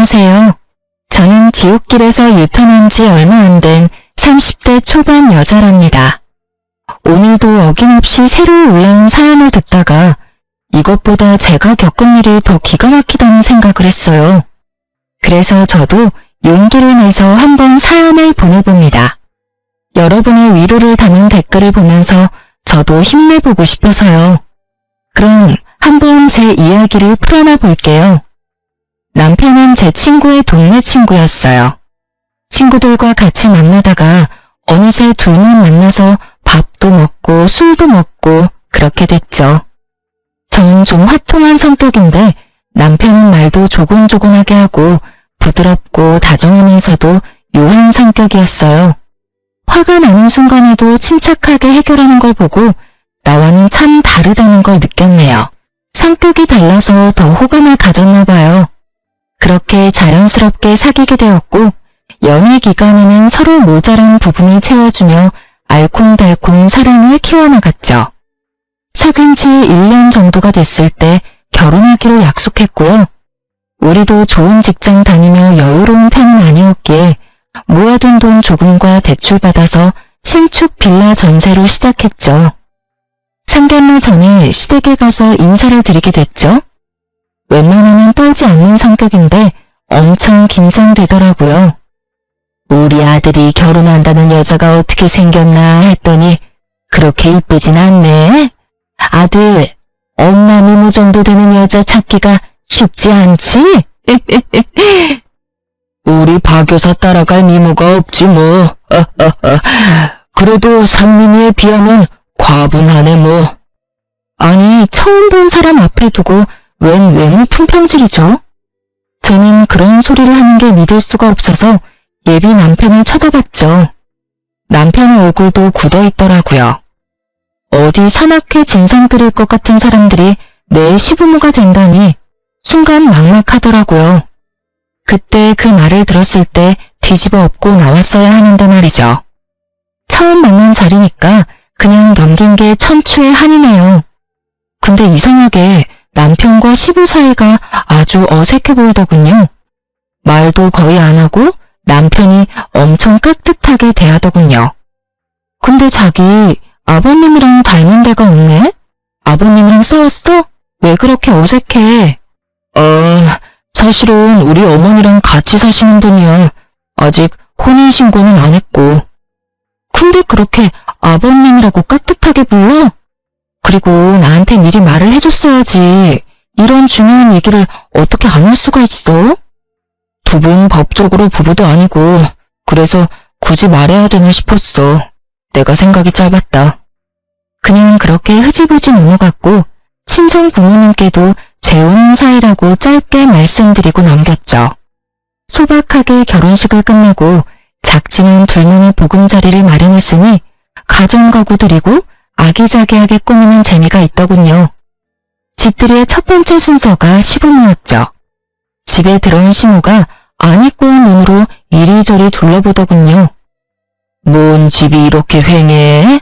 안녕하세요. 저는 지옥길에서 유턴한 지 얼마 안 된 30대 초반 여자랍니다. 오늘도 어김없이 새로 올라온 사연을 듣다가 이것보다 제가 겪은 일이 더 기가 막히다는 생각을 했어요. 그래서 저도 용기를 내서 한번 사연을 보내봅니다. 여러분의 위로를 담은 댓글을 보면서 저도 힘내보고 싶어서요. 그럼 한번 제 이야기를 풀어놔 볼게요. 남편은 제 친구의 동네 친구였어요. 친구들과 같이 만나다가 어느새 둘만 만나서 밥도 먹고 술도 먹고 그렇게 됐죠. 저는 좀 화통한 성격인데 남편은 말도 조곤조곤하게 하고 부드럽고 다정하면서도 요한 성격이었어요. 화가 나는 순간에도 침착하게 해결하는 걸 보고 나와는 참 다르다는 걸 느꼈네요. 성격이 달라서 더 호감을 가졌나 봐요. 그렇게 자연스럽게 사귀게 되었고 연애 기간에는 서로 모자란 부분을 채워주며 알콩달콩 사랑을 키워나갔죠. 사귄 지 1년 정도가 됐을 때 결혼하기로 약속했고요. 우리도 좋은 직장 다니며 여유로운 편은 아니었기에 모아둔 돈 조금과 대출받아서 신축 빌라 전세로 시작했죠. 상견례 전에 시댁에 가서 인사를 드리게 됐죠. 웬만하면 떨지 않는 성격인데 엄청 긴장되더라고요. 우리 아들이 결혼한다는 여자가 어떻게 생겼나 했더니 그렇게 이쁘진 않네. 아들, 엄마 미모 정도 되는 여자 찾기가 쉽지 않지? 우리 박 여사 따라갈 미모가 없지 뭐. 그래도 상민이에 비하면 과분하네 뭐. 아니, 처음 본 사람 앞에 두고 웬 외모 품평질이죠? 저는 그런 소리를 하는 게 믿을 수가 없어서 예비 남편을 쳐다봤죠. 남편의 얼굴도 굳어있더라고요. 어디 산악회 진상 들일 것 같은 사람들이 내 시부모가 된다니 순간 막막하더라고요. 그때 그 말을 들었을 때 뒤집어 엎고 나왔어야 하는데 말이죠. 처음 만난 자리니까 그냥 넘긴 게 천추의 한이네요. 근데 이상하게 남편과 시부 사이가 아주 어색해 보이더군요. 말도 거의 안 하고 남편이 엄청 깍듯하게 대하더군요. 근데 자기 아버님이랑 닮은 데가 없네? 아버님이랑 싸웠어? 왜 그렇게 어색해? 사실은 우리 어머니랑 같이 사시는 분이야. 아직 혼인신고는 안 했고. 근데 그렇게 아버님이라고 깍듯하게 불러? 그리고 나한테 미리 말을 해줬어야지. 이런 중요한 얘기를 어떻게 안 할 수가 있어? 두 분 법적으로 부부도 아니고 그래서 굳이 말해야 되나 싶었어. 내가 생각이 짧았다. 그냥 그렇게 흐지부지 넘어갔고 친정 부모님께도 재혼한 사이라고 짧게 말씀드리고 넘겼죠. 소박하게 결혼식을 끝내고 작지만 둘만의 보금자리를 마련했으니 가정가구 드리고 아기자기하게 꾸미는 재미가 있더군요. 집들이의 첫 번째 순서가 시부모였죠. 집에 들어온 시모가 안 입고 온 눈으로 이리저리 둘러보더군요. 뭔 집이 이렇게 휑해?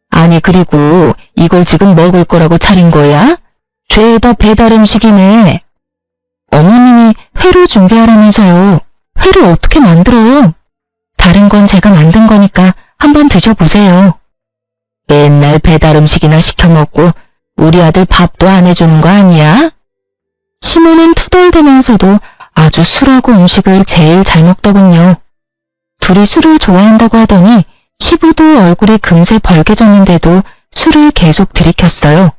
아니 그리고 이걸 지금 먹을 거라고 차린 거야? 죄다 배달 음식이네. 어머님이 회로 준비하라면서요. 회를 어떻게 만들어요? 다른 건 제가 만든 거니까 한번 드셔보세요. 맨날 배달 음식이나 시켜 먹고 우리 아들 밥도 안 해주는 거 아니야? 시모는 투덜대면서도 아주 술하고 음식을 제일 잘 먹더군요. 둘이 술을 좋아한다고 하더니 시부도 얼굴이 금세 벌개졌는데도 술을 계속 들이켰어요.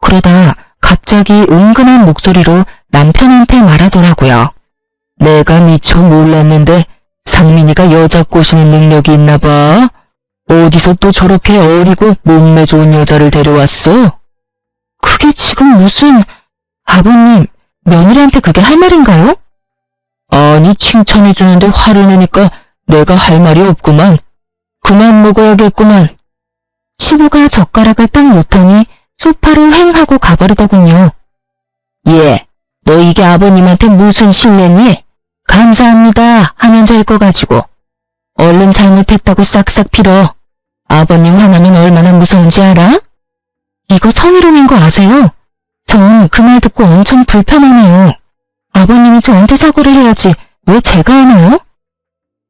그러다 갑자기 은근한 목소리로 남편한테 말하더라고요. 내가 미처 몰랐는데 상민이가 여자 꼬시는 능력이 있나 봐. 어디서 또 저렇게 어리고 몸매 좋은 여자를 데려왔어? 그게 지금 무슨... 아버님, 며느리한테 그게 할 말인가요? 아니 칭찬해주는데 화를 내니까 내가 할 말이 없구만. 그만 먹어야겠구만. 시부가 젓가락을 딱 놓더니 소파를 휑 하고 가버리더군요. 예, 너 이게 아버님한테 무슨 신뢰니? 감사합니다 하면 될 거 가지고. 얼른 잘못했다고 싹싹 빌어. 아버님 화나면 얼마나 무서운지 알아? 이거 성희롱인 거 아세요? 전 그 말 듣고 엄청 불편하네요. 아버님이 저한테 사과를 해야지 왜 제가 하나요?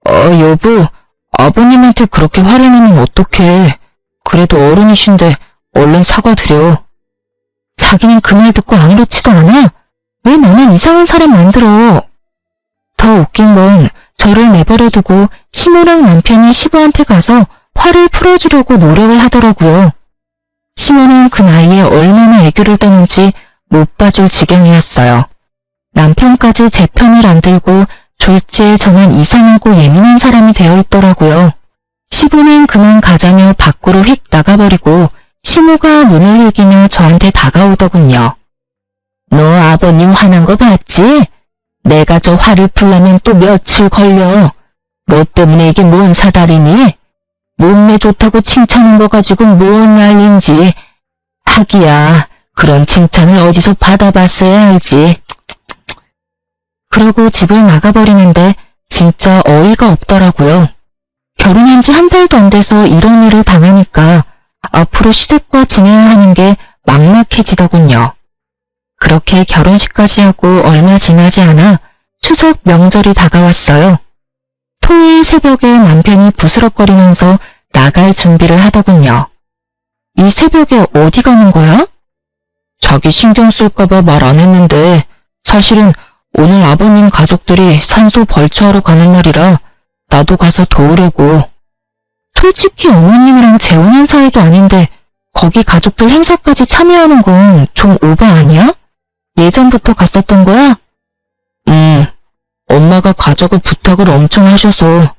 여보, 아버님한테 그렇게 화를 내면 어떡해. 그래도 어른이신데 얼른 사과드려. 자기는 그 말 듣고 아무렇지도 않아? 왜 나만 이상한 사람 만들어? 더 웃긴 건 저를 내버려두고 시모랑 남편이 시부한테 가서 화를 풀어주려고 노력을 하더라고요. 시모는 그 나이에 얼마나 애교를 떠는지 못 봐줄 지경이었어요. 남편까지 제 편을 안 들고 졸지에 저만 이상하고 예민한 사람이 되어 있더라고요. 시부는 그만 가자며 밖으로 휙 나가버리고 시모가 눈을 흘기며 저한테 다가오더군요. 너 아버님 화난 거 봤지? 내가 저 화를 풀려면 또 며칠 걸려. 너 때문에 이게 뭔 사달이니? 몸매 좋다고 칭찬한 거 가지고 뭔 난린지. 하기야, 그런 칭찬을 어디서 받아봤어야 알지. 그러고 집을 나가버리는데 진짜 어이가 없더라고요. 결혼한 지 한 달도 안 돼서 이런 일을 당하니까 앞으로 시댁과 지내야 하는 게 막막해지더군요. 그렇게 결혼식까지 하고 얼마 지나지 않아 추석 명절이 다가왔어요. 토요일 새벽에 남편이 부스럭거리면서 나갈 준비를 하더군요. 이 새벽에 어디 가는 거야? 자기 신경 쓸까봐 말 안 했는데 사실은 오늘 아버님 가족들이 산소 벌초하러 가는 날이라 나도 가서 도우려고. 솔직히 어머님이랑 재혼한 사이도 아닌데 거기 가족들 행사까지 참여하는 건 좀 오바 아니야? 예전부터 갔었던 거야? 엄마가 가자고 부탁을 엄청 하셔서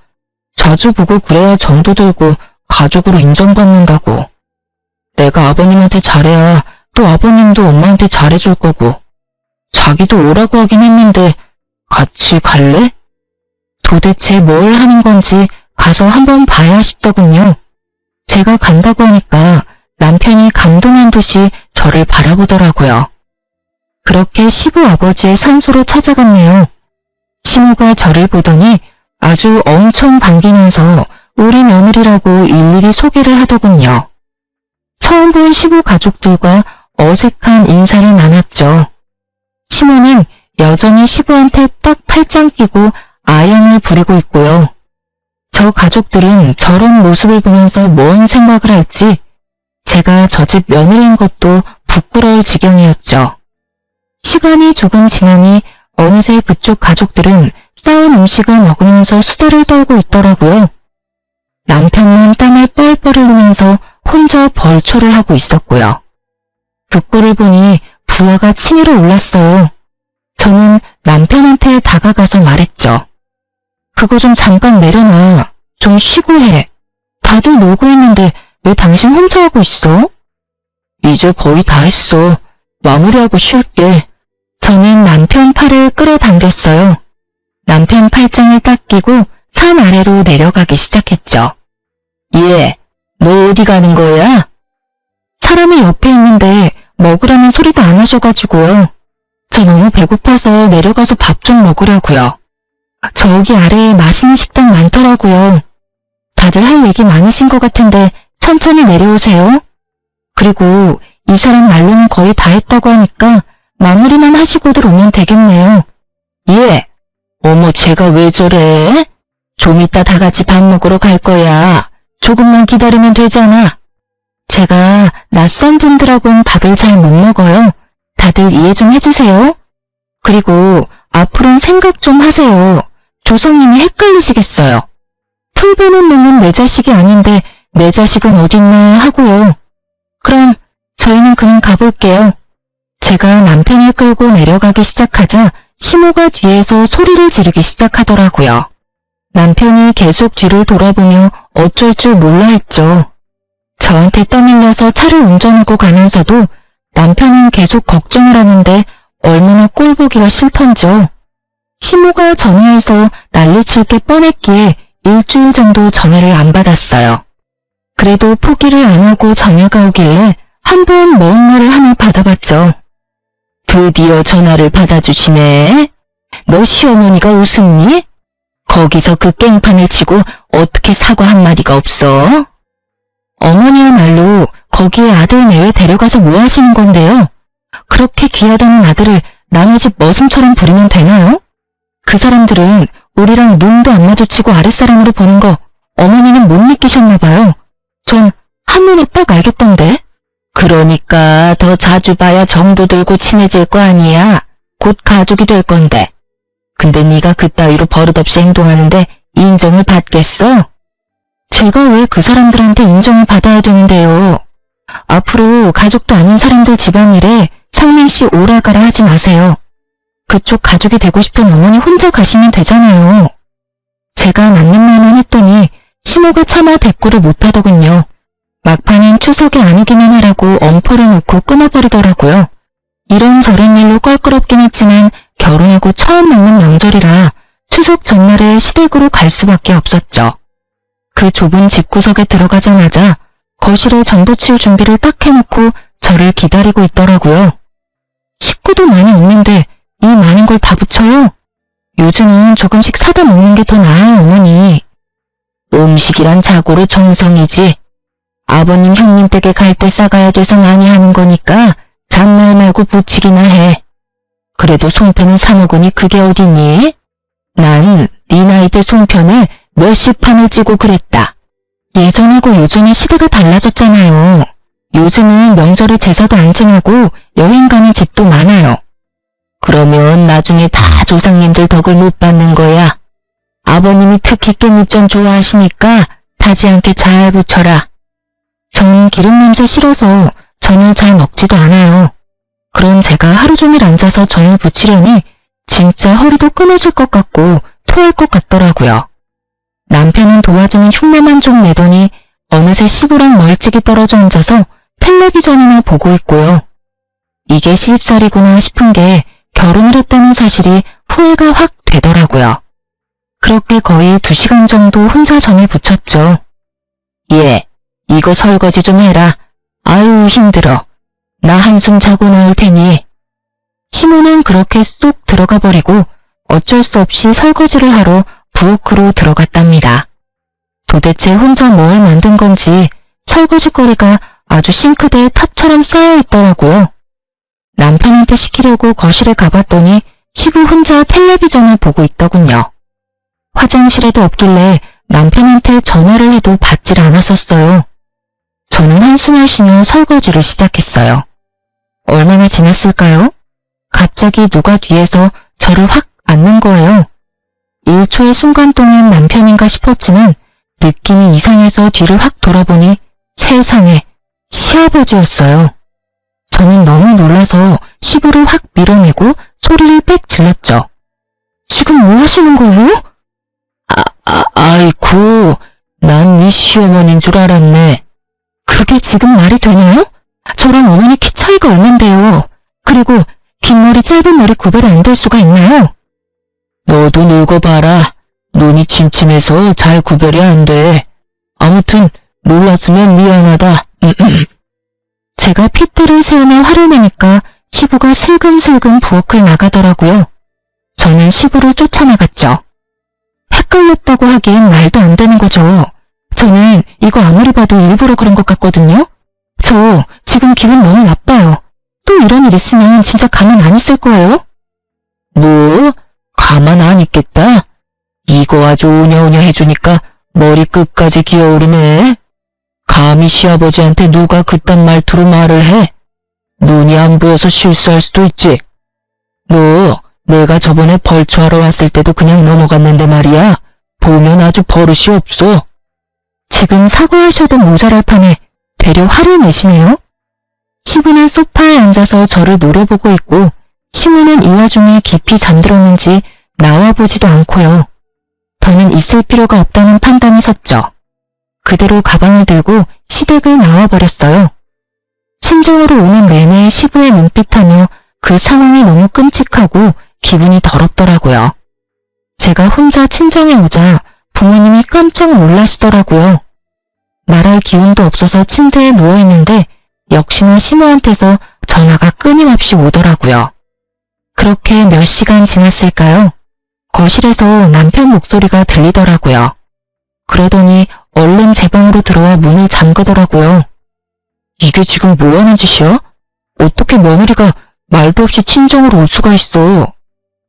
자주 보고 그래야 정도 들고 가족으로 인정받는다고. 내가 아버님한테 잘해야 또 아버님도 엄마한테 잘해줄 거고. 자기도 오라고 하긴 했는데 같이 갈래? 도대체 뭘 하는 건지 가서 한번 봐야 싶더군요. 제가 간다고 하니까 남편이 감동한 듯이 저를 바라보더라고요. 그렇게 시부 아버지의 산소로 찾아갔네요. 시모가 저를 보더니 아주 엄청 반기면서 우리 며느리라고 일일이 소개를 하더군요. 처음 본 시부 가족들과 어색한 인사를 나눴죠. 시모는 여전히 시부한테 딱 팔짱 끼고 아양을 부리고 있고요. 저 가족들은 저런 모습을 보면서 뭔 생각을 할지 제가 저 집 며느리인 것도 부끄러울 지경이었죠. 시간이 조금 지나니 어느새 그쪽 가족들은 싸운 음식을 먹으면서 수다를 떨고 있더라고요. 남편만 땀을 뻘뻘 흘리면서 혼자 벌초를 하고 있었고요. 그 꼴을 보니 부하가 치밀어 올랐어요. 저는 남편한테 다가가서 말했죠. 그거 좀 잠깐 내려놔. 좀 쉬고 해. 다들 놀고 있는데 왜 당신 혼자 하고 있어? 이제 거의 다 했어. 마무리하고 쉴게. 저는 남편 팔을 끌어당겼어요. 남편 팔짱을 딱 끼고 산 아래로 내려가기 시작했죠. 얘, 너 어디 가는 거야? 사람이 옆에 있는데 먹으라는 소리도 안 하셔가지고요. 저 너무 배고파서 내려가서 밥 좀 먹으려고요. 저기 아래에 맛있는 식당 많더라고요. 다들 할 얘기 많으신 것 같은데 천천히 내려오세요. 그리고 이 사람 말로는 거의 다 했다고 하니까 마무리만 하시고들 오면 되겠네요. 예. 어머, 쟤가 왜 저래? 좀 이따 다 같이 밥 먹으러 갈 거야. 조금만 기다리면 되잖아. 제가 낯선 분들하고는 밥을 잘 못 먹어요. 다들 이해 좀 해주세요. 그리고 앞으로는 생각 좀 하세요. 조상님이 헷갈리시겠어요. 풀 보는 놈은 내 자식이 아닌데 내 자식은 어딨나 하고요. 그럼 저희는 그냥 가볼게요. 제가 남편을 끌고 내려가기 시작하자 시모가 뒤에서 소리를 지르기 시작하더라고요. 남편이 계속 뒤를 돌아보며 어쩔 줄 몰라 했죠. 저한테 떠밀려서 차를 운전하고 가면서도 남편은 계속 걱정을 하는데 얼마나 꼴보기가 싫던지요. 시모가 전화해서 난리칠 게 뻔했기에 일주일 정도 전화를 안 받았어요. 그래도 포기를 안 하고 전화가 오길래 한번 먼 말을 하나 받아봤죠. 드디어 전화를 받아주시네. 너 시어머니가 우습니? 거기서 그 깽판을 치고 어떻게 사과 한마디가 없어? 어머니야말로 거기에 아들 내외 데려가서 뭐 하시는 건데요? 그렇게 귀하다는 아들을 남의 집 머슴처럼 부리면 되나요? 그 사람들은 우리랑 눈도 안 마주치고 아랫사람으로 보는 거 어머니는 못 느끼셨나 봐요. 전 한눈에 딱 알겠던데. 그러니까 더 자주 봐야 정도 들고 친해질 거 아니야. 곧 가족이 될 건데. 근데 네가 그따위로 버릇없이 행동하는데 인정을 받겠어? 제가 왜 그 사람들한테 인정을 받아야 되는데요. 앞으로 가족도 아닌 사람들 집안일에 상민 씨 오라가라 하지 마세요. 그쪽 가족이 되고 싶은 어머니 혼자 가시면 되잖아요. 제가 맞는 말만 했더니 시모가 차마 대꾸를 못하더군요. 막판엔 추석에 안 오기만 하라고 엄포를 놓고 끊어버리더라고요. 이런저런 일로 껄끄럽긴 했지만 결혼하고 처음 맞는 명절이라 추석 전날에 시댁으로 갈 수밖에 없었죠. 그 좁은 집구석에 들어가자마자 거실에 전 부칠 준비를 딱 해놓고 저를 기다리고 있더라고요. 식구도 많이 없는데 이 많은 걸 다 붙여요? 요즘은 조금씩 사다 먹는 게 더 나아요, 어머니. 음식이란 자고로 정성이지. 아버님 형님 댁에 갈 때 싸가야 돼서 많이 하는 거니까 잔말 말고 붙이기나 해. 그래도 송편은 사 먹으니 그게 어디니? 난 네 나이 때 송편을 몇십 판을 찌고 그랬다. 예전하고 요즘은 시대가 달라졌잖아요. 요즘은 명절에 제사도 안 지내고 여행 가는 집도 많아요. 그러면 나중에 다 조상님들 덕을 못 받는 거야. 아버님이 특히 깻잎 전 좋아하시니까 타지 않게 잘 부쳐라. 전 기름 냄새 싫어서 전을 잘 먹지도 않아요. 그런 제가 하루 종일 앉아서 전을 부치려니 진짜 허리도 끊어질 것 같고 토할 것 같더라고요. 남편은 도와주는 흉내만 좀 내더니 어느새 시부랑 멀찍이 떨어져 앉아서 텔레비전이나 보고 있고요. 이게 시집살이구나 싶은 게 결혼을 했다는 사실이 후회가 확 되더라고요. 그렇게 거의 2시간 정도 혼자 전을 부쳤죠. 예, 이거 설거지 좀 해라. 아유 힘들어. 나 한숨 자고 나올 테니. 시모는 그렇게 쏙 들어가 버리고 어쩔 수 없이 설거지를 하러 부엌으로 들어갔답니다. 도대체 혼자 뭘 만든 건지 설거지거리가 아주 싱크대에 탑처럼 쌓여 있더라고요. 남편한테 시키려고 거실에 가봤더니 시부 혼자 텔레비전을 보고 있더군요. 화장실에도 없길래 남편한테 전화를 해도 받질 않았었어요. 저는 한숨을 쉬며 설거지를 시작했어요. 얼마나 지났을까요? 갑자기 누가 뒤에서 저를 확 안는 거예요. 1초의 순간 동안 남편인가 싶었지만 느낌이 이상해서 뒤를 확 돌아보니 세상에 시아버지였어요. 저는 너무 놀라서 시부를 확 밀어내고 소리를 빽 질렀죠. 지금 뭐 하시는 거예요? 아이쿠, 난 네 시어머니인 줄 알았네. 그게 지금 말이 되나요? 저랑 어머니 키 차이가 얼만데요. 그리고 긴 머리 짧은 머리 구별이 안 될 수가 있나요? 너도 늙어봐라. 눈이 침침해서 잘 구별이 안 돼. 아무튼 놀랐으면 미안하다. 제가 핏대를 세우며 화를 내니까 시부가 슬금슬금 부엌을 나가더라고요. 저는 시부를 쫓아나갔죠. 헷갈렸다고 하기엔 말도 안 되는 거죠. 저는 이거 아무리 봐도 일부러 그런 것 같거든요. 저 지금 기분 너무 나빠요. 또 이런 일 있으면 진짜 가만 안 있을 거예요? 뭐? 가만 안 있겠다? 이거 아주 오냐오냐 해주니까 머리 끝까지 기어오르네. 감히 시아버지한테 누가 그딴 말투로 말을 해? 눈이 안 보여서 실수할 수도 있지. 너 내가 저번에 벌초하러 왔을 때도 그냥 넘어갔는데 말이야. 보면 아주 버릇이 없어. 지금 사과하셔도 모자랄 판에 되려 화를 내시네요. 시부는 소파에 앉아서 저를 노려보고 있고 시모는 이 와중에 깊이 잠들었는지 나와보지도 않고요. 더는 있을 필요가 없다는 판단이 섰죠. 그대로 가방을 들고 시댁을 나와버렸어요. 심정으로 오는 내내 시부의 눈빛하며 그 상황이 너무 끔찍하고 기분이 더럽더라고요. 제가 혼자 친정에 오자 부모님이 깜짝 놀라시더라고요. 말할 기운도 없어서 침대에 누워있는데 역시나 시모한테서 전화가 끊임없이 오더라고요. 그렇게 몇 시간 지났을까요? 거실에서 남편 목소리가 들리더라고요. 그러더니 얼른 제 방으로 들어와 문을 잠그더라고요. 이게 지금 뭐하는 짓이야? 어떻게 며느리가 말도 없이 친정으로 올 수가 있어.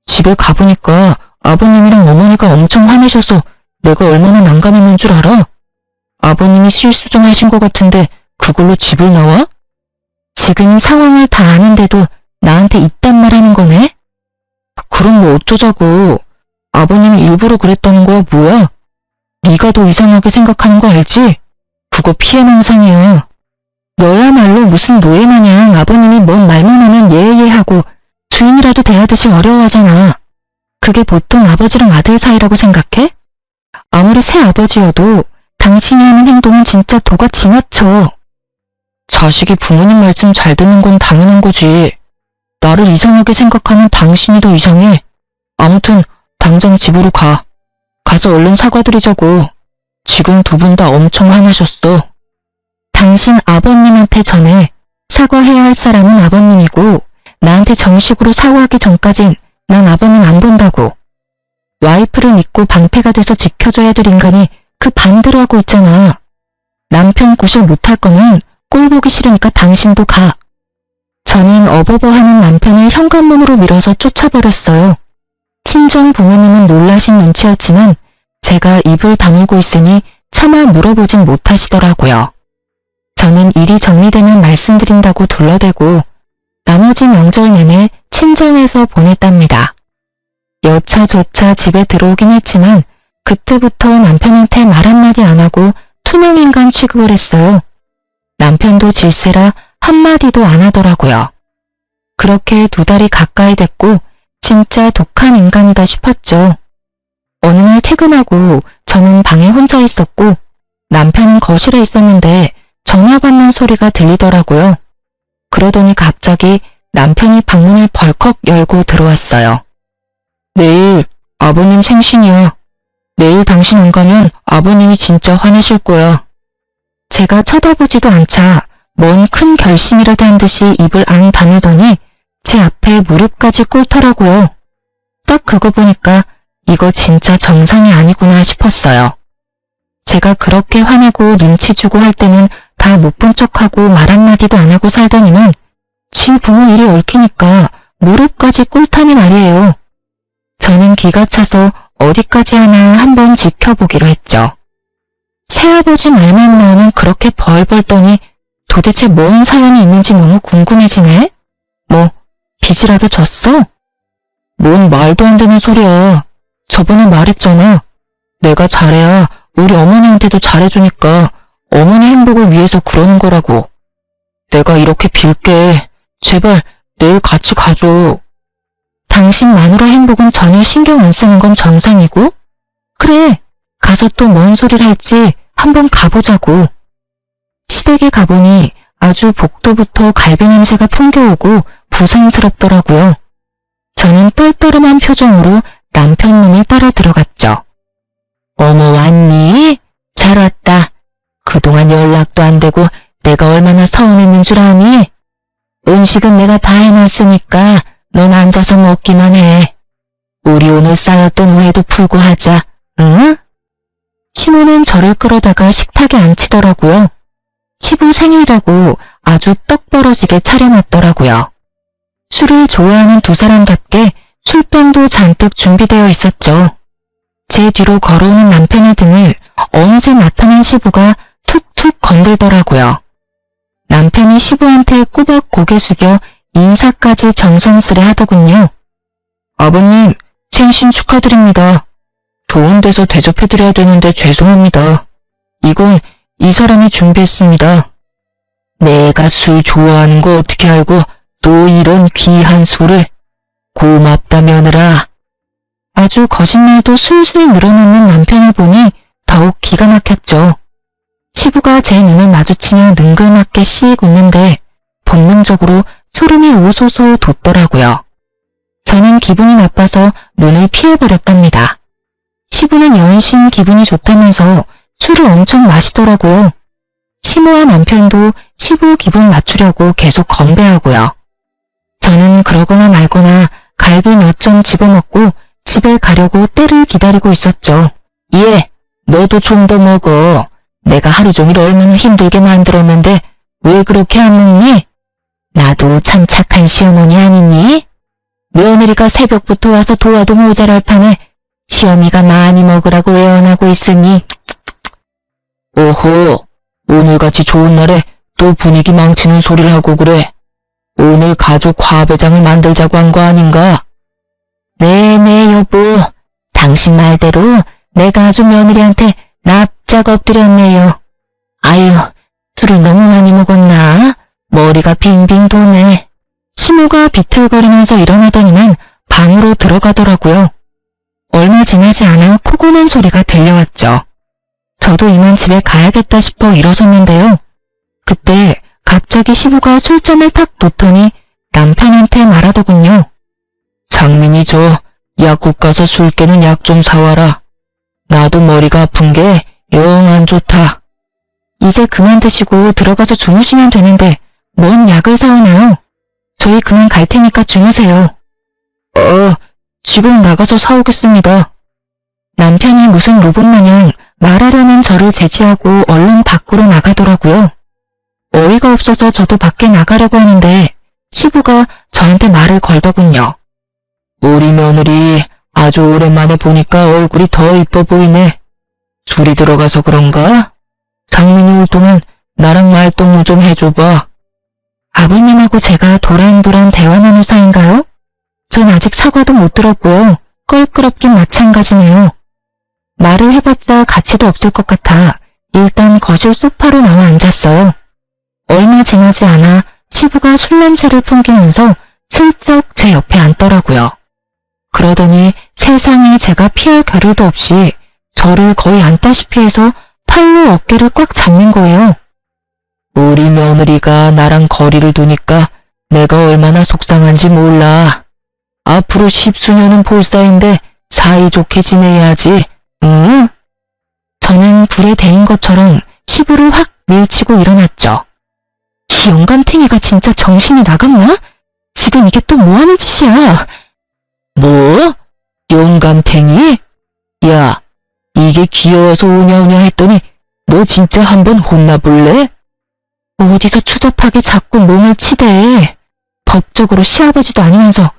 집에 가보니까 아버님이랑 어머니가 엄청 화내셔서 내가 얼마나 난감했는 줄 알아? 아버님이 실수 좀 하신 것 같은데 그걸로 집을 나와? 지금 상황을 다 아는데도 나한테 이딴 말 하는 거네? 그럼 뭐 어쩌자고. 아버님이 일부러 그랬다는 거야 뭐야? 네가 더 이상하게 생각하는 거 알지? 그거 피해망상이야. 너야말로 무슨 노예 마냥 아버님이 뭔 말만 하면 예예하고 주인이라도 대하듯이 어려워하잖아. 그게 보통 아버지랑 아들 사이라고 생각해? 아무리 새아버지여도 당신이 하는 행동은 진짜 도가 지나쳐. 자식이 부모님 말씀 잘 듣는 건 당연한 거지. 나를 이상하게 생각하는 당신이 더 이상해. 아무튼 당장 집으로 가. 가서 얼른 사과드리자고. 지금 두 분 다 엄청 화나셨어. 당신 아버님한테 전해. 사과해야 할 사람은 아버님이고 나한테 정식으로 사과하기 전까진 난 아버님 안 본다고. 와이프를 믿고 방패가 돼서 지켜줘야 될 인간이 그 반대로 하고 있잖아. 남편 구실 못할 거면 꼴 보기 싫으니까 당신도 가. 저는 어버버하는 남편을 현관문으로 밀어서 쫓아버렸어요. 친정 부모님은 놀라신 눈치였지만 제가 입을 다물고 있으니 차마 물어보진 못하시더라고요. 저는 일이 정리되면 말씀드린다고 둘러대고 나머지 명절 내내 친정에서 보냈답니다. 여차저차 집에 들어오긴 했지만 그때부터 남편한테 말 한마디 안 하고 투명인간 취급을 했어요. 남편도 질세라 한마디도 안 하더라고요. 그렇게 2달이 가까이 됐고 진짜 독한 인간이다 싶었죠. 어느 날 퇴근하고 저는 방에 혼자 있었고 남편은 거실에 있었는데 전화 받는 소리가 들리더라고요. 그러더니 갑자기 남편이 방문을 벌컥 열고 들어왔어요. 내일 아버님 생신이야. 내일 당신 안 가면 아버님이 진짜 화내실 거야. 제가 쳐다보지도 않자 뭔 큰 결심이라도 한 듯이 입을 앙 다물더니 제 앞에 무릎까지 꿇더라고요. 딱 그거 보니까 이거 진짜 정상이 아니구나 싶었어요. 제가 그렇게 화내고 눈치 주고 할 때는 다 못 본 척하고 말 한마디도 안 하고 살더니만 지 부모 일이 얽히니까 무릎까지 꿇다니 말이에요. 저는 기가 차서 어디까지 하나 한번 지켜보기로 했죠. 새아버지 말만 나오면 그렇게 벌벌 떠니 도대체 뭔 사연이 있는지 너무 궁금해지네? 뭐 빚이라도 졌어? 뭔 말도 안 되는 소리야. 저번에 말했잖아. 내가 잘해야 우리 어머니한테도 잘해주니까 어머니 행복을 위해서 그러는 거라고. 내가 이렇게 빌게. 제발 내일 같이 가줘. 당신 마누라 행복은 전혀 신경 안 쓰는 건 정상이고? 그래, 가서 또 뭔 소리를 할지 한번 가보자고. 시댁에 가보니 아주 복도부터 갈비 냄새가 풍겨오고 부산스럽더라고요. 저는 떨떠름한 표정으로 남편 놈을 따라 들어갔죠. 어머 왔니? 잘 왔다. 그동안 연락도 안 되고 내가 얼마나 서운했는 줄 아니? 음식은 내가 다 해놨으니까 넌 앉아서 먹기만 해. 우리 오늘 쌓였던 오해도 풀고 하자. 응? 시모는 저를 끌어다가 식탁에 앉히더라고요. 시부 생일이라고 아주 떡 벌어지게 차려놨더라고요. 술을 좋아하는 두 사람답게 술병도 잔뜩 준비되어 있었죠. 제 뒤로 걸어오는 남편의 등을 어느새 나타난 시부가 툭툭 건들더라고요. 남편이 시부한테 꾸벅 고개 숙여 인사까지 정성스레 하더군요. 아버님, 생신 축하드립니다. 좋은 데서 대접해드려야 되는데 죄송합니다. 이건 이 사람이 준비했습니다. 내가 술 좋아하는 거 어떻게 알고 또 이런 귀한 술을. 고맙다 며느라. 아주 거짓말도 술술 늘어놓는 남편을 보니 더욱 기가 막혔죠. 시부가 제 눈을 마주치며 능글맞게 씩 웃는데 본능적으로 소름이 오소소 돋더라고요. 저는 기분이 나빠서 눈을 피해버렸답니다. 시부는 연신 기분이 좋다면서 술을 엄청 마시더라고요. 시모와 남편도 시부 기분 맞추려고 계속 건배하고요. 저는 그러거나 말거나 갈비 몇 점 집어먹고 집에 가려고 때를 기다리고 있었죠. 예, 너도 좀 더 먹어. 내가 하루 종일 얼마나 힘들게 만들었는데 왜 그렇게 안 먹니? 나도 참 착한 시어머니 아니니? 며느리가 새벽부터 와서 도와도 모자랄 판에 시어미가 많이 먹으라고 애원하고 있으니. 오호, 오늘같이 좋은 날에 또 분위기 망치는 소리를 하고 그래. 오늘 가족 화배장을 만들자고 한 거 아닌가? 네네 여보, 당신 말대로 내가 아주 며느리한테 납작 엎드렸네요. 아유, 술을 너무 많이 먹었나? 머리가 빙빙 도네. 시모가 비틀거리면서 일어나더니만 방으로 들어가더라고요. 얼마 지나지 않아 코 고는 소리가 들려왔죠. 저도 이만 집에 가야겠다 싶어 일어섰는데요. 그때 갑자기 시부가 술잔을 탁 놓더니 남편한테 말하더군요. 상민이 저 약국 가서 술 깨는 약 좀 사와라. 나도 머리가 아픈 게 영 안 좋다. 이제 그만 드시고 들어가서 주무시면 되는데 뭔 약을 사오나요? 저희 그만 갈 테니까 주무세요. 지금 나가서 사오겠습니다. 남편이 무슨 로봇 마냥 말하려는 저를 제지하고 얼른 밖으로 나가더라고요. 어이가 없어서 저도 밖에 나가려고 하는데 시부가 저한테 말을 걸더군요. 우리 며느리 아주 오랜만에 보니까 얼굴이 더 이뻐 보이네. 술이 들어가서 그런가? 상민이 올 동안 나랑 말동무 좀 해줘봐. 아버님하고 제가 도란도란 대화 나눌 사이인가요? 전 아직 사과도 못 들었고요. 껄끄럽긴 마찬가지네요. 말을 해봤자 가치도 없을 것 같아 일단 거실 소파로 나와 앉았어요. 얼마 지나지 않아 시부가 술 냄새를 풍기면서 슬쩍 제 옆에 앉더라고요. 그러더니 세상에 제가 피할 겨를도 없이 저를 거의 앉다시피 해서 팔로 어깨를 꽉 잡는 거예요. 우리 며느리가 나랑 거리를 두니까 내가 얼마나 속상한지 몰라. 앞으로 10수년은 볼 사이인데 사이좋게 지내야지. 응? 저는 불에 데인 것처럼 시부를 확 밀치고 일어났죠. 이 영감탱이가 진짜 정신이 나갔나? 지금 이게 또 뭐하는 짓이야? 뭐? 영감탱이? 야, 이게 귀여워서 오냐오냐 했더니 너 진짜 한번 혼나볼래? 어디서 추잡하게 자꾸 몸을 치대. 법적으로 시아버지도 아니면서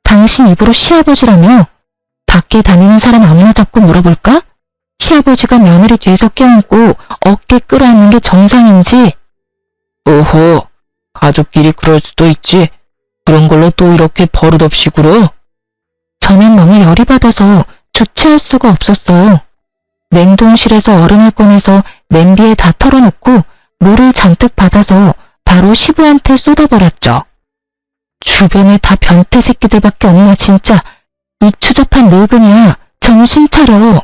당신 입으로 시아버지라며? 밖에 다니는 사람 아무나 잡고 물어볼까? 시아버지가 며느리 뒤에서 껴안고 어깨 끌어안는 게 정상인지. 오호, 가족끼리 그럴 수도 있지. 그런 걸로 또 이렇게 버릇없이 굴어? 저는 너무 열이 받아서 주체할 수가 없었어요. 냉동실에서 얼음을 꺼내서 냄비에 다 털어놓고 물을 잔뜩 받아서 바로 시부한테 쏟아버렸죠. 주변에 다 변태 새끼들밖에 없나 진짜. 이 추잡한 늙은이야. 정신 차려.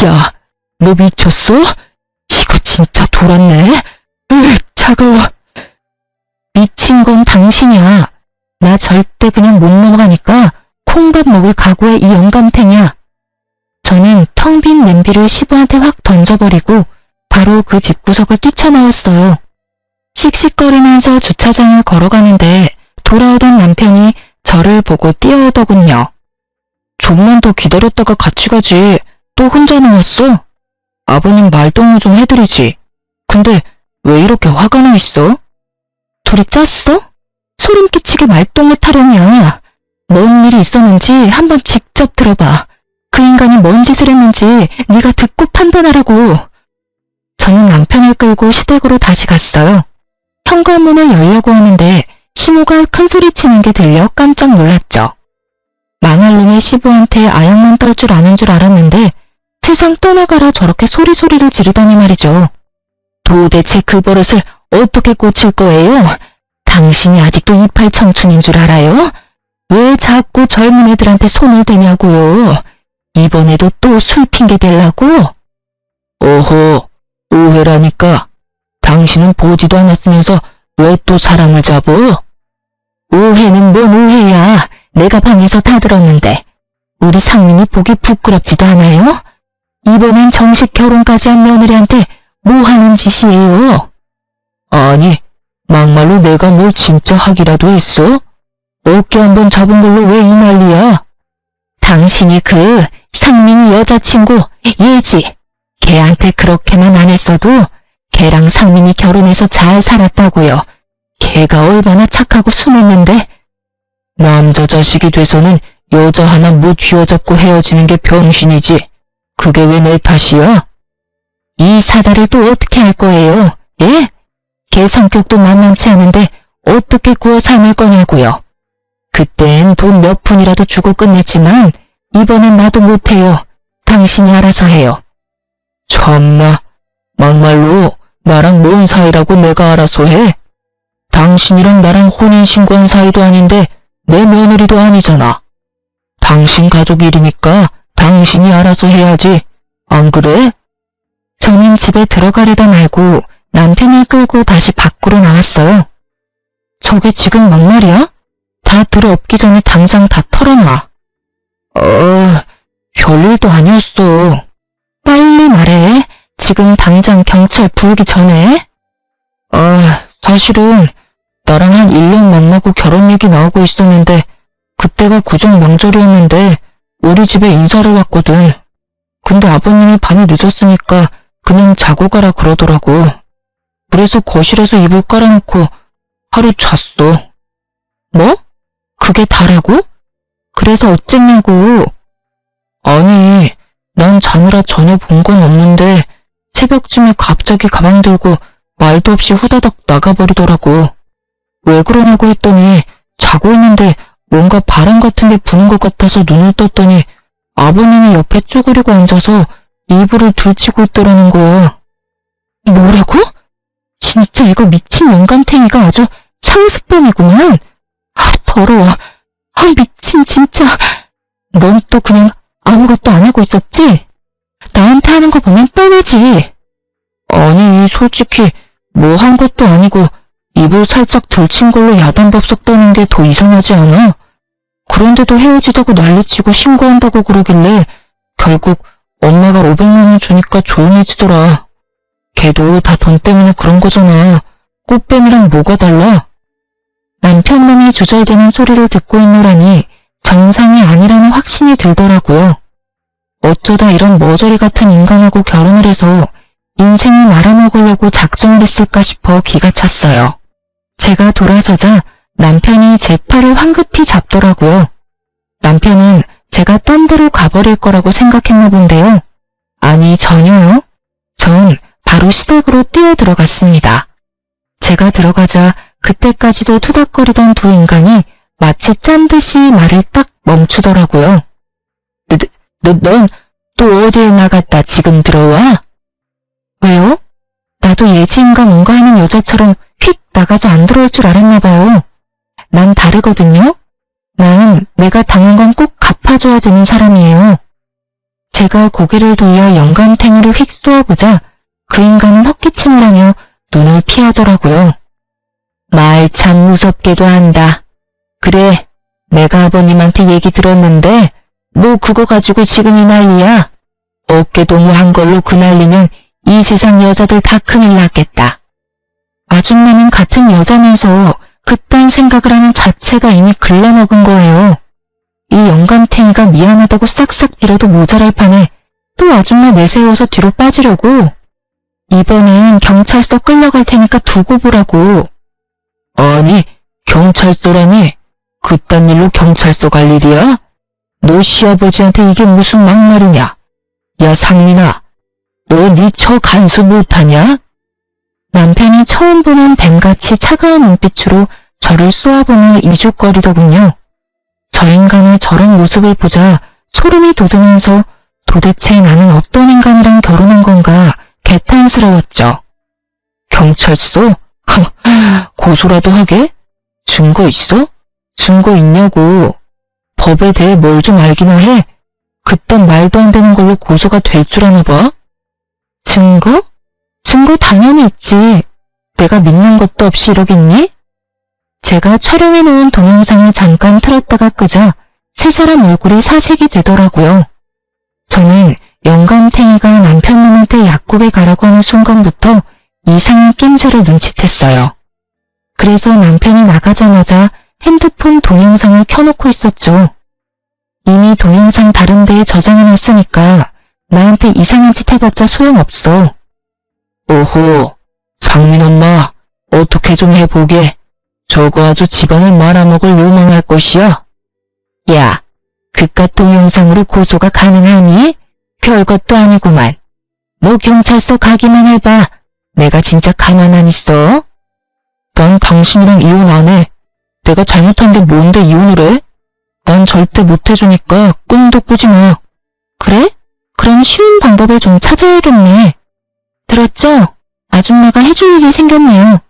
야, 너 미쳤어? 이거 진짜 돌았네. 차가워. 미친 건 당신이야. 나 절대 그냥 못 넘어가니까 콩밥 먹을 각오의 이 영감탱이야. 저는 텅 빈 냄비를 시부한테 확 던져버리고 바로 그 집구석을 뛰쳐나왔어요. 씩씩거리면서 주차장을 걸어가는데 돌아오던 남편이 저를 보고 뛰어오더군요. 좀만 더 기다렸다가 같이 가지. 또 혼자 나왔어? 아버님 말동무 좀 해드리지. 근데 왜 이렇게 화가 나 있어? 둘이 짰어? 소름 끼치게 말동무 타령이야. 뭔 일이 있었는지 한번 직접 들어봐. 그 인간이 뭔 짓을 했는지 네가 듣고 판단하라고. 저는 남편을 끌고 시댁으로 다시 갔어요. 현관문을 열려고 하는데 시모가 큰소리치는 게 들려 깜짝 놀랐죠. 망할 놈의 시부한테 아양만 떨 줄 아는 줄 알았는데 세상 떠나가라 저렇게 소리소리를 지르다니 말이죠. 도대체 그 버릇을 어떻게 고칠 거예요? 당신이 아직도 이팔 청춘인 줄 알아요? 왜 자꾸 젊은 애들한테 손을 대냐고요? 이번에도 또 술 핑계 대려고? 어허, 오해라니까. 당신은 보지도 않았으면서 왜 또 사람을 잡어? 오해는 뭔 오해야. 내가 방에서 다 들었는데. 우리 상민이 보기 부끄럽지도 않아요? 이번엔 정식 결혼까지 한 며느리한테 뭐 하는 짓이에요? 아니, 막말로 내가 뭘 진짜 하기라도 했어? 어깨 한번 잡은 걸로 왜 이 난리야? 당신이 그 상민이 여자친구 예지, 걔한테 그렇게만 안 했어도 걔랑 상민이 결혼해서 잘 살았다고요. 걔가 얼마나 착하고 순했는데. 남자 자식이 돼서는 여자 하나 못 휘어잡고 헤어지는 게 병신이지. 그게 왜 내 탓이야? 이 사다를 또 어떻게 할 거예요? 예? 걔 성격도 만만치 않은데 어떻게 구워 삶을 거냐고요. 그땐 돈 몇 푼이라도 주고 끝냈지만 이번엔 나도 못해요. 당신이 알아서 해요. 참나, 막말로 나랑 뭔 사이라고 내가 알아서 해? 당신이랑 나랑 혼인신고한 사이도 아닌데 내 며느리도 아니잖아. 당신 가족 일이니까 당신이 알아서 해야지. 안 그래? 저는 집에 들어가려다 말고 남편을 끌고 다시 밖으로 나왔어요. 저게 지금 막말이야? 다 들어엎기 전에 당장 다 털어놔. 별일도 아니었어. 빨리 말해. 지금 당장 경찰 부르기 전에. 사실은 나랑 한 1년 만나고 결혼 얘기 나오고 있었는데 그때가 구정 명절이었는데 우리 집에 인사를 왔거든. 근데 아버님이 밤이 늦었으니까 그냥 자고 가라 그러더라고. 그래서 거실에서 이불 깔아놓고 하루 잤어. 뭐? 그게 다라고? 그래서 어쨌냐고. 아니, 난 자느라 전혀 본 건 없는데 새벽쯤에 갑자기 가방 들고 말도 없이 후다닥 나가버리더라고. 왜 그러냐고 했더니 자고 있는데 뭔가 바람 같은 게 부는 것 같아서 눈을 떴더니 아버님이 옆에 쭈그리고 앉아서 이불을 들치고 있더라는 거야. 뭐라고? 진짜 이거 미친 영감탱이가 아주 상습범이구만. 더러워. 미친 진짜. 넌 또 그냥 아무것도 안 하고 있었지? 나한테 하는 거 보면 뻔하지. 아니, 솔직히 뭐 한 것도 아니고 이불 살짝 들친 걸로 야단법석 떠는 게 더 이상하지 않아? 그런데도 헤어지자고 난리치고 신고한다고 그러길래 결국 엄마가 500만 원 주니까 조용해지더라. 걔도 다 돈 때문에 그런 거잖아. 꽃뱀이랑 뭐가 달라? 남편 놈이 주절되는 소리를 듣고 있노라니 정상이 아니라는 확신이 들더라고요. 어쩌다 이런 머저리 같은 인간하고 결혼을 해서 인생을 말아먹으려고 작정을 했을까 싶어 기가 찼어요. 제가 돌아서자 남편이 제 팔을 황급히 잡더라고요. 남편은 제가 딴 데로 가버릴 거라고 생각했나 본데요. 아니, 전혀요. 전 바로 시댁으로 뛰어 들어갔습니다. 제가 들어가자 그때까지도 투닥거리던 두 인간이 마치 짠 듯이 말을 딱 멈추더라고요. 넌 또 어딜 나갔다 지금 들어와? 왜요? 나도 예지인가 뭔가 하는 여자처럼 휙 나가서 안 들어올 줄 알았나 봐요. 난 다르거든요. 난 내가 당한 건 꼭 갚아줘야 되는 사람이에요. 제가 고개를 돌려 영감탱이를 휙 쏘아보자 그 인간은 헛기침을 하며 눈을 피하더라고요. 말 참 무섭게도 한다. 그래, 내가 아버님한테 얘기 들었는데 뭐 그거 가지고 지금 이 난리야. 어깨동무한 걸로 그 난리면 이 세상 여자들 다 큰일 났겠다. 아줌마는 같은 여자면서 그딴 생각을 하는 자체가 이미 글러먹은 거예요. 이 영감탱이가 미안하다고 싹싹 빌어도 모자랄 판에 또 아줌마 내세워서 뒤로 빠지려고. 이번엔 경찰서 끌려갈 테니까 두고 보라고. 아니, 경찰서라니? 그딴 일로 경찰서 갈 일이야? 너 시아버지한테 이게 무슨 막말이냐? 야, 상민아, 너 니 처 간수 못하냐? 남편이 처음 보는 뱀같이 차가운 눈빛으로 저를 쏘아보며 이죽거리더군요. 저 인간의 저런 모습을 보자 소름이 돋으면서 도대체 나는 어떤 인간이랑 결혼한 건가 개탄스러웠죠. 경찰서? 고소라도 하게? 증거 있어? 증거 있냐고. 법에 대해 뭘 좀 알기나 해. 그딴 말도 안 되는 걸로 고소가 될 줄 아나 봐. 증거? 증거 당연히 있지. 내가 믿는 것도 없이 이러겠니? 제가 촬영해놓은 동영상을 잠깐 틀었다가 끄자 세 사람 얼굴이 사색이 되더라고요. 저는 영감탱이가 남편놈한테 약국에 가라고 하는 순간부터 이상한 낌새를 눈치챘어요. 그래서 남편이 나가자마자 핸드폰 동영상을 켜놓고 있었죠. 이미 동영상 다른 데에 저장해놨으니까 나한테 이상한 짓 해봤자 소용없어. 오호, 상민 엄마, 어떻게 좀 해보게. 저거 아주 집안을 말아먹을 요망할 것이야. 야, 그깟 동영상으로 고소가 가능하니? 별것도 아니구만. 너 경찰서 가기만 해봐. 내가 진짜 가만 안 있어? 난 당신이랑 이혼 안 해. 내가 잘못한 게 뭔데 이혼을 해? 난 절대 못 해주니까 꿈도 꾸지 마. 그래? 그럼 쉬운 방법을 좀 찾아야겠네. 들었죠? 아줌마가 해줄 일이 생겼네요.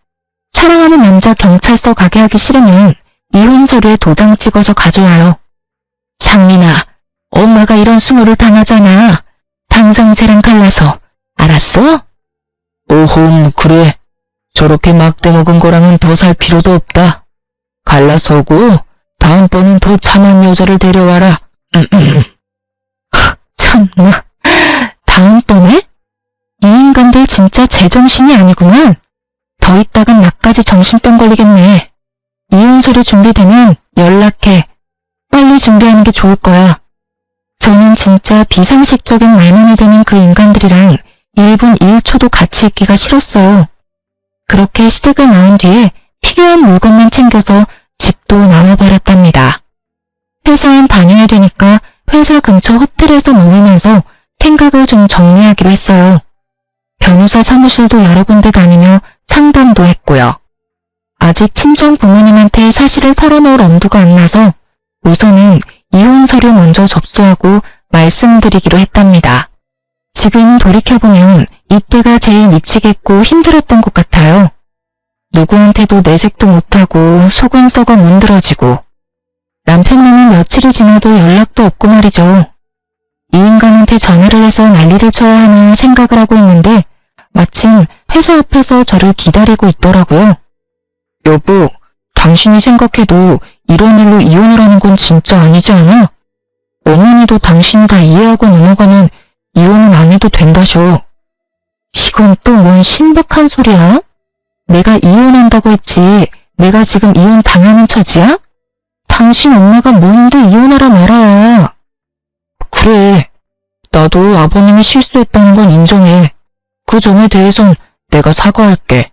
사랑하는 남자 경찰서 가게 하기 싫으면 이혼 서류에 도장 찍어서 가져와요. 상민아, 엄마가 이런 수모를 당하잖아. 당장 쟤랑 갈라서. 알았어? 오홈, 그래. 저렇게 막대먹은 거랑은 더 살 필요도 없다. 갈라서고 다음번엔 더 참한 여자를 데려와라. 참나. 다음번에? 이 인간들 진짜 제정신이 아니구만. 더 있다간 나까지 정신병 걸리겠네. 이혼 서류 준비되면 연락해. 빨리 준비하는 게 좋을 거야. 저는 진짜 비상식적인 말만 해대는 그 인간들이랑 1분 1초도 같이 있기가 싫었어요. 그렇게 시댁을 나온 뒤에 필요한 물건만 챙겨서 집도 나와버렸답니다. 회사엔 다녀야 되니까 회사 근처 호텔에서 머물면서 생각을 좀 정리하기로 했어요. 변호사 사무실도 여러 군데 다니며 상담도 했고요. 아직 친정 부모님한테 사실을 털어놓을 엄두가 안 나서 우선은 이혼 서류 먼저 접수하고 말씀드리기로 했답니다. 지금 돌이켜보면 이때가 제일 미치겠고 힘들었던 것 같아요. 누구한테도 내색도 못하고 속은 썩어 문드러지고 남편님은 며칠이 지나도 연락도 없고 말이죠. 이 인간한테 전화를 해서 난리를 쳐야 하나 생각을 하고 있는데 마침 회사 앞에서 저를 기다리고 있더라고요. 여보, 당신이 생각해도 이런 일로 이혼을 하는 건 진짜 아니지 않아? 어머니도 당신이 다 이해하고 넘어가면 이혼은 안 해도 된다셔. 이건 또 뭔 신박한 소리야? 내가 이혼한다고 했지 내가 지금 이혼 당하는 처지야? 당신 엄마가 뭔데 이혼하라 말아야. 그래, 나도 아버님이 실수했다는 건 인정해. 그 점에 대해선 내가 사과할게.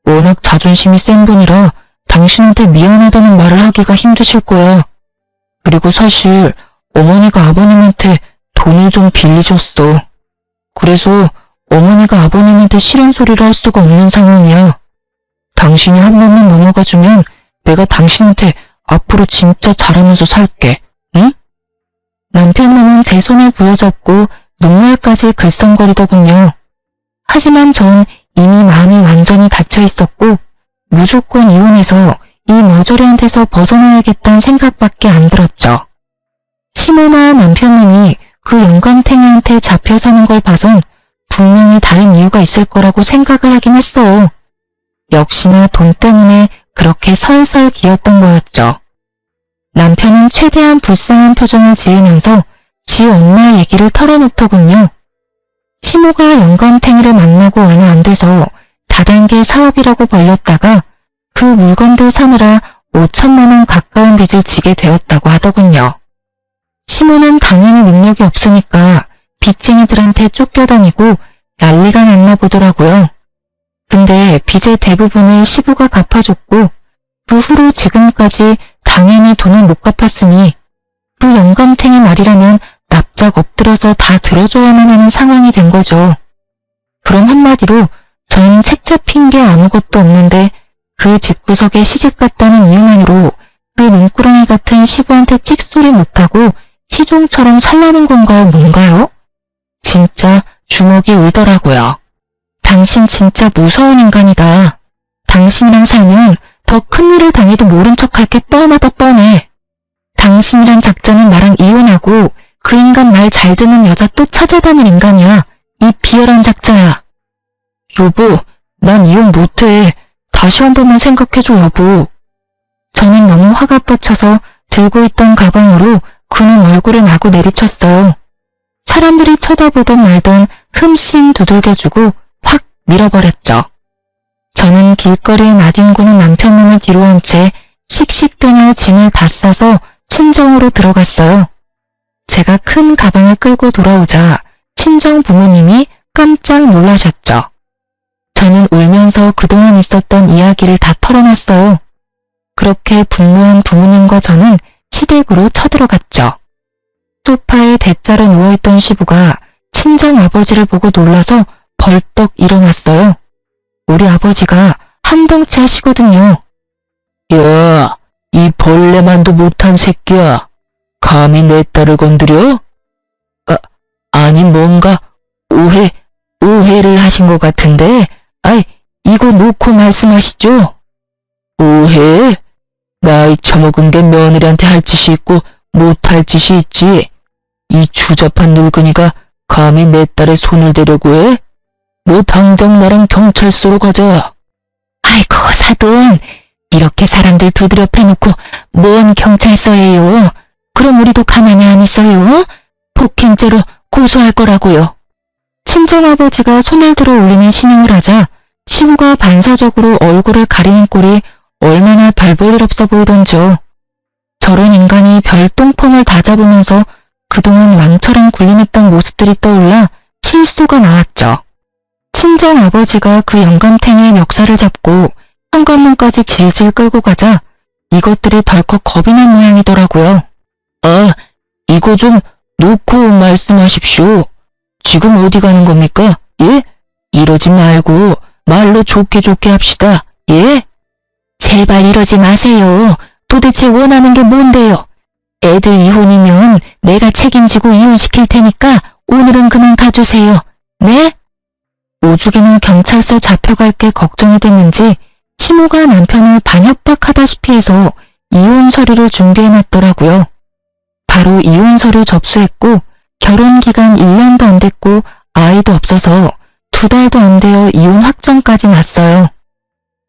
워낙 자존심이 센 분이라 당신한테 미안하다는 말을 하기가 힘드실 거야. 그리고 사실 어머니가 아버님한테 돈을 좀 빌리셨어. 그래서 어머니가 아버님한테 싫은 소리를 할 수가 없는 상황이야. 당신이 한 번만 넘어가주면 내가 당신한테 앞으로 진짜 잘하면서 살게, 응? 남편님은 제 손을 부여잡고 눈물까지 글썽거리더군요. 하지만 전 이미 마음이 완전히 닫혀 있었고 무조건 이혼해서 이 머저리한 데서 벗어나야겠다는 생각밖에 안 들었죠. 시모나 남편님이 그 영감탱이한테 잡혀 사는 걸 봐선 분명히 다른 이유가 있을 거라고 생각을 하긴 했어요. 역시나 돈 때문에 그렇게 설설 기었던 거였죠. 남편은 최대한 불쌍한 표정을 지으면서 지 엄마 얘기를 털어놓더군요. 시모가 영감탱이를 만나고 얼마 안 돼서 다단계 사업이라고 벌렸다가 그 물건들 사느라 5천만 원 가까운 빚을 지게 되었다고 하더군요. 시모는 당연히 능력이 없으니까 빚쟁이들한테 쫓겨다니고 난리가 났나 보더라고요. 근데 빚의 대부분을 시부가 갚아줬고 그 후로 지금까지 당연히 돈을 못 갚았으니 그 영감탱이 말이라면 납작 엎드려서 다 들어줘야만 하는 상황이 된 거죠. 그럼 한마디로 전 책 잡힌 게 아무것도 없는데 그 집구석에 시집갔다는 이유만으로 그 눈구렁이 같은 시부한테 찍소리 못하고 시종처럼 살라는 건가요, 뭔가요? 진짜 주먹이 울더라고요. 당신 진짜 무서운 인간이다. 당신이랑 살면 더 큰일을 당해도 모른 척할 게 뻔하다 뻔해. 당신이란 작자는 나랑 이혼하고 그 인간 말 잘 듣는 여자 또 찾아다닐 인간이야. 이 비열한 작자야. 여보, 난 이혼 못해. 다시 한 번만 생각해줘, 여보. 저는 너무 화가 뻗쳐서 들고 있던 가방으로 그놈 얼굴을 마구 내리쳤어요. 사람들이 쳐다보던 말던 흠씬 두들겨주고 확 밀어버렸죠. 저는 길거리에 나뒹구는 남편놈을 뒤로 한 채 씩씩대며 짐을 다 싸서 친정으로 들어갔어요. 제가 큰 가방을 끌고 돌아오자 친정 부모님이 깜짝 놀라셨죠. 저는 울면서 그동안 있었던 이야기를 다 털어놨어요. 그렇게 분노한 부모님과 저는 시댁으로 쳐들어갔죠. 소파에 대자로 누워있던 시부가 친정 아버지를 보고 놀라서 벌떡 일어났어요. 우리 아버지가 한덩치 하시거든요. 야, 이 벌레만도 못한 새끼야. 감히 내 딸을 건드려? 아니 뭔가 오해를 하신 것 같은데, 이거 놓고 말씀하시죠. 오해? 나이 처먹은 게 며느리한테 할 짓이 있고 못할 짓이 있지. 이 추잡한 늙은이가 감히 내 딸의 손을 대려고 해? 너 당장 나랑 경찰서로 가자. 아이고 사돈, 이렇게 사람들 두드려 패놓고 뭔 경찰서예요. 그럼 우리도 가만히 안 있어요. 폭행죄로 고소할 거라고요. 친정아버지가 손을 들어 올리는 신용을 하자 시부가 반사적으로 얼굴을 가리는 꼴이 얼마나 별 볼 일 없어 보이던지요. 저런 인간이 별똥폼을 다 잡으면서 그동안 왕처럼 군림했던 모습들이 떠올라 실소가 나왔죠. 친정아버지가 그 영감탱이의 멱살을 잡고 현관문까지 질질 끌고 가자 이것들이 덜컥 겁이 난 모양이더라고요. 이거 좀 놓고 말씀하십시오. 지금 어디 가는 겁니까? 예? 이러지 말고 말로 좋게 합시다. 예? 제발 이러지 마세요. 도대체 원하는 게 뭔데요? 애들 이혼이면 내가 책임지고 이혼시킬 테니까 오늘은 그만 가주세요. 네? 오죽이나 경찰서 잡혀갈 게 걱정이 됐는지 시모가 남편을 반협박하다시피 해서 이혼 서류를 준비해놨더라고요. 바로 이혼 서류 접수했고 결혼 기간 1년도 안 됐고 아이도 없어서 2달도 안 되어 이혼 확정까지 났어요.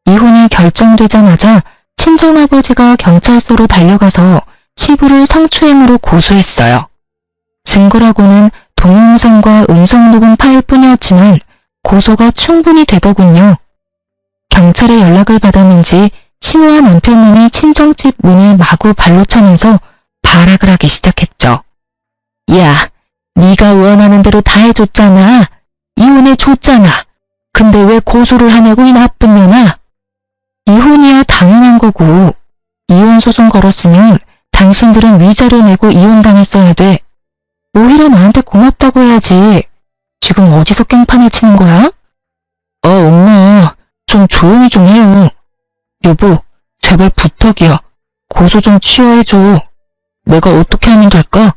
이혼이 결정되자마자 친정아버지가 경찰서로 달려가서 시부를 성추행으로 고소했어요. 증거라고는 동영상과 음성녹음 파일 뿐이었지만 고소가 충분히 되더군요. 경찰에 연락을 받았는지 시모와 남편놈이 친정집 문을 마구 발로 차면서 발악을 하기 시작했죠. 야, 네가 원하는 대로 다 해줬잖아. 이혼해줬잖아. 근데 왜 고소를 하냐고 이 나쁜 년아. 이혼이야 당연한 거고 이혼 소송 걸었으면 당신들은 위자료 내고 이혼당했어야 돼. 오히려 나한테 고맙다고 해야지. 지금 어디서 깽판을 치는 거야? 엄마, 좀 조용히 좀 해요. 여보, 제발 부탁이야. 고소 좀 취하해줘. 내가 어떻게 하면 될까?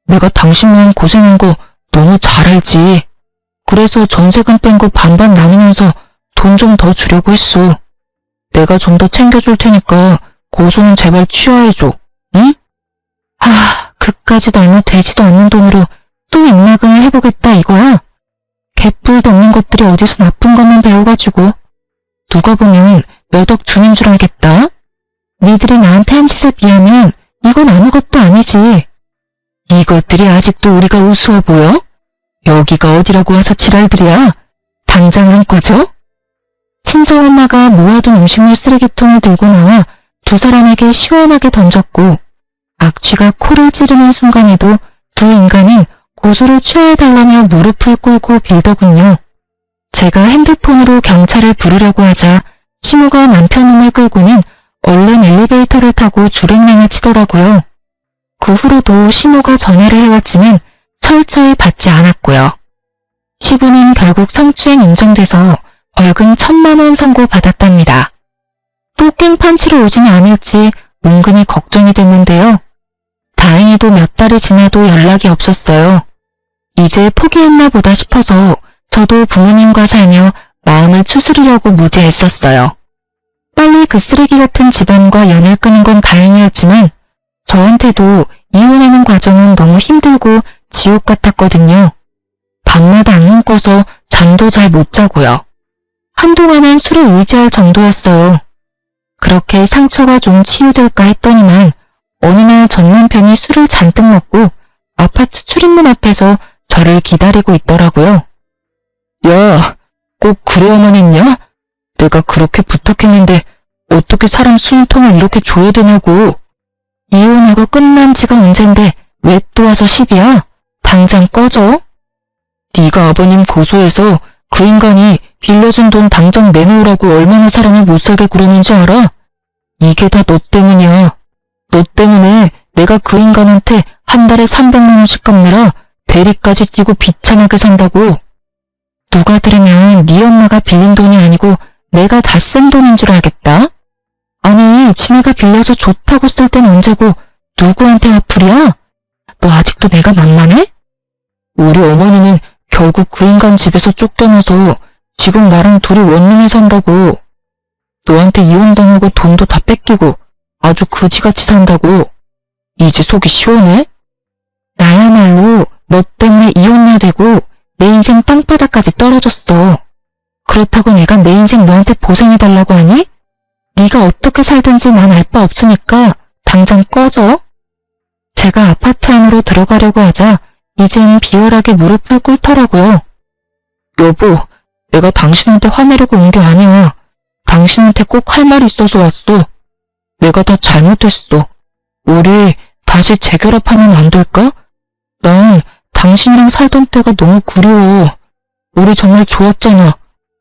내가 당신 마음 고생한 거 너무 잘 알지. 그래서 전세금 뺀 거 반반 나누면서 돈 좀 더 주려고 했어. 내가 좀 더 챙겨줄 테니까 고소는 제발 취하해줘. 응? 그까짓 얼마 되지도 않는 돈으로 또 입막음을 해보겠다 이거야? 개뿔도 없는 것들이 어디서 나쁜 것만 배워가지고 누가 보면 몇 억 주는 줄 알겠다. 니들이 나한테 한 짓에 비하면 이건 아무것도 아니지. 이것들이 아직도 우리가 우스워 보여? 여기가 어디라고 와서 지랄들이야? 당장 안 꺼져? 친정엄마가 모아둔 음식물 쓰레기통을 들고 나와 두 사람에게 시원하게 던졌고 악취가 코를 찌르는 순간에도 두 인간은 고소를 취하해달라며 무릎을 꿇고 빌더군요. 제가 핸드폰으로 경찰을 부르려고 하자 시모가 남편놈을 끌고는 얼른 엘리베이터를 타고 줄행랑을 치더라고요. 그 후로도 시모가 전화를 해왔지만 철저히 받지 않았고요. 시부는 결국 성추행 인정돼서 벌금 1,000만 원 선고받았답니다. 또 깽판 치러 오지는 않을지 은근히 걱정이 됐는데요. 다행히도 몇 달이 지나도 연락이 없었어요. 이제 포기했나 보다 싶어서 저도 부모님과 살며 마음을 추스리려고 무지했었어요. 빨리 그 쓰레기 같은 집안과 연을 끊은 건 다행이었지만 저한테도 이혼하는 과정은 너무 힘들고 지옥 같았거든요. 밤마다 악몽 꿔서 잠도 잘 못 자고요. 한동안은 술에 의지할 정도였어요. 그렇게 상처가 좀 치유될까 했더니만 어느 날 전 남편이 술을 잔뜩 먹고 아파트 출입문 앞에서 저를 기다리고 있더라고요. 야, 꼭 그래야만 했냐? 내가 그렇게 부탁했는데 어떻게 사람 수인통을 이렇게 줘야 되냐고. 이혼하고 끝난 지가 언젠데 왜 또 와서 시비야? 당장 꺼져. 네가 아버님 고소해서 그 인간이 빌려준 돈 당장 내놓으라고 얼마나 사람을 못살게 구르는지 알아? 이게 다 너 때문이야. 너 때문에 내가 그 인간한테 한 달에 300만 원씩 갚느라 대리까지 뛰고 비참하게 산다고. 누가 들으면 네 엄마가 빌린 돈이 아니고 내가 다 쓴 돈인 줄 알겠다. 아니, 지네가 빌려서 좋다고 쓸 땐 언제고 누구한테 화풀이야? 너 아직도 내가 만만해? 우리 어머니는 결국 그 인간 집에서 쫓겨나서 지금 나랑 둘이 원룸에 산다고. 너한테 이혼당하고 돈도 다 뺏기고 아주 그지같이 산다고. 이제 속이 시원해? 나야말로 너 때문에 이혼녀 되고 내 인생 땅바닥까지 떨어졌어. 그렇다고 내가 내 인생 너한테 보상해달라고 하니? 네가 어떻게 살든지 난 알 바 없으니까 당장 꺼져. 제가 아파트 안으로 들어가려고 하자 이젠 비열하게 무릎을 꿇더라고요. 여보, 내가 당신한테 화내려고 온 게 아니야. 당신한테 꼭 할 말이 있어서 왔어. 내가 다 잘못했어. 우리 다시 재결합하면 안 될까? 난 당신이랑 살던 때가 너무 그리워. 우리 정말 좋았잖아.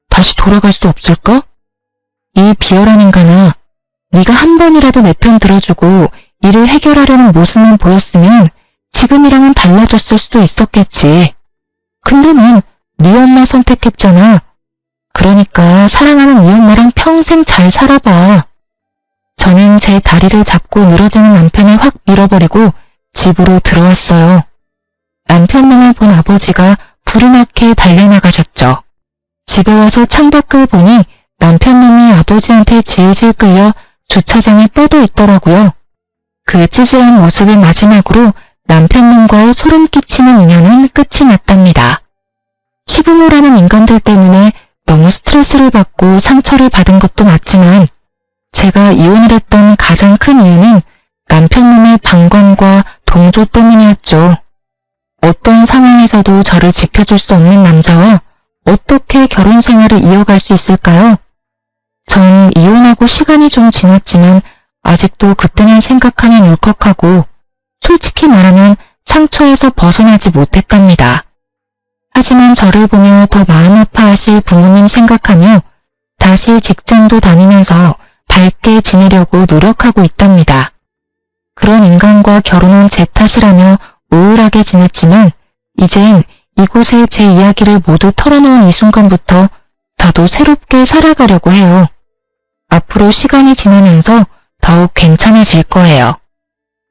다시 돌아갈 수 없을까? 이 비열한 인간아, 네가 한 번이라도 내 편 들어주고 일을 해결하려는 모습만 보였으면 지금이랑은 달라졌을 수도 있었겠지. 근데 넌 네 엄마 선택했잖아. 그러니까 사랑하는 네 엄마랑 평생 잘 살아봐. 저는 제 다리를 잡고 늘어지는 남편을 확 밀어버리고 집으로 들어왔어요. 남편놈을 본 아버지가 불이 나게 달려나가셨죠. 집에 와서 창밖을 보니 남편놈이 아버지한테 질질 끌려 주차장에 뻗어 있더라고요. 그 찌질한 모습을 마지막으로 남편놈과의 소름 끼치는 인연은 끝이 났답니다. 시부모라는 인간들 때문에 너무 스트레스를 받고 상처를 받은 것도 맞지만 제가 이혼을 했던 가장 큰 이유는 남편놈의 방관과 동조 때문이었죠. 어떤 상황에서도 저를 지켜줄 수 없는 남자와 어떻게 결혼 생활을 이어갈 수 있을까요? 전 이혼하고 시간이 좀 지났지만 아직도 그때만 생각하면 울컥하고 솔직히 말하면 상처에서 벗어나지 못했답니다. 하지만 저를 보며 더 마음 아파하실 부모님 생각하며 다시 직장도 다니면서 밝게 지내려고 노력하고 있답니다. 그런 인간과 결혼한 제 탓을 하며 우울하게 지냈지만 이젠 이곳에 제 이야기를 모두 털어놓은 이 순간부터 저도 새롭게 살아가려고 해요. 앞으로 시간이 지나면서 더욱 괜찮아질 거예요.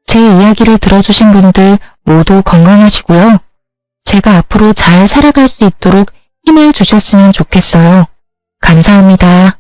제 이야기를 들어주신 분들 모두 건강하시고요. 제가 앞으로 잘 살아갈 수 있도록 힘을 주셨으면 좋겠어요. 감사합니다.